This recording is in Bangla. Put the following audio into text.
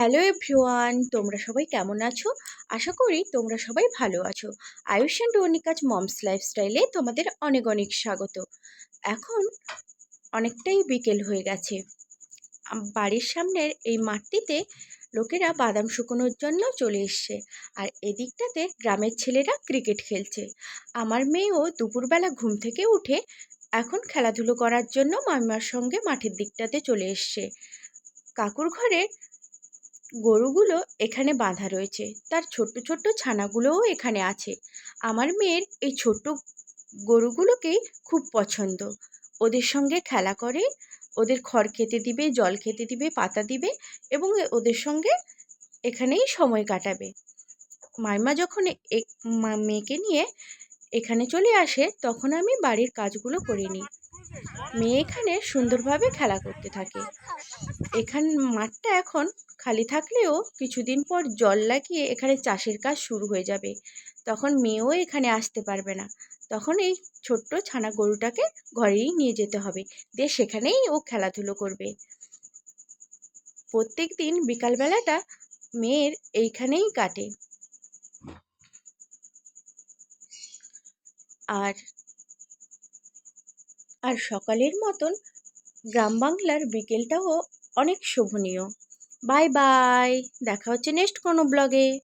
হ্যালো এভরিওয়ান, তোমরা সবাই কেমন আছো? আশা করি তোমরা সবাই ভালো আছো। আয়ুষ অ্যান্ড অনিকাজ মমস লাইফস্টাইলে তোমাদের অনেক অনেক স্বাগত। এখন অনেকটাই বিকেল হয়ে গেছে। বাড়ির সামনের এই মাঠটিতে লোকেরা বাদাম শুকোনোর জন্য চলে এসছে। আর এদিকটাতে গ্রামের ছেলেরা ক্রিকেট খেলছে। আমার মেয়েও দুপুরবেলা ঘুম থেকে উঠে এখন খেলাধুলো করার জন্য মামিমার সঙ্গে মাঠের দিকটাতে চলে এসছে। কাকুর ঘরে গরুগুলো এখানে বাঁধা রয়েছে, তার ছোট্ট ছোট্ট ছানাগুলোও এখানে আছে। আমার মেয়ের এই ছোট্ট গরুগুলোকেই খুব পছন্দ। ওদের সঙ্গে খেলা করে, ওদের খড় খেতে দিবে, জল খেতে দিবে, পাতা দিবে এবং ওদের সঙ্গে এখানেই সময় কাটাবে। মাইমা যখন মেয়েকে নিয়ে এখানে চলে আসে তখন আমি বাড়ির কাজগুলো করে নিই। মেয়ে এখানে সুন্দরভাবে খেলা করতে থাকে। মাঠটা এখন খালি থাকলেও কিছুদিন পর জল লাগিয়ে এখানে চাষের কাজ শুরু হয়ে যাবে। তখন মেয়েও এখানে আসতে পারবে না। তখন এই ছোট্ট ছানা গরুটাকে ঘরেই নিয়ে যেতে হবে, দিয়ে সেখানেই ও খেলাধুলো করবে। প্রত্যেক দিন বিকালবেলাটা মেয়ের এইখানেই কাটে। আর আর সকালের মতন গ্রাম বাংলার বিকেলটাও অনেক শোভনীয়। বাই বাই, দেখা হচ্ছে নেক্সট কোনো ব্লগে।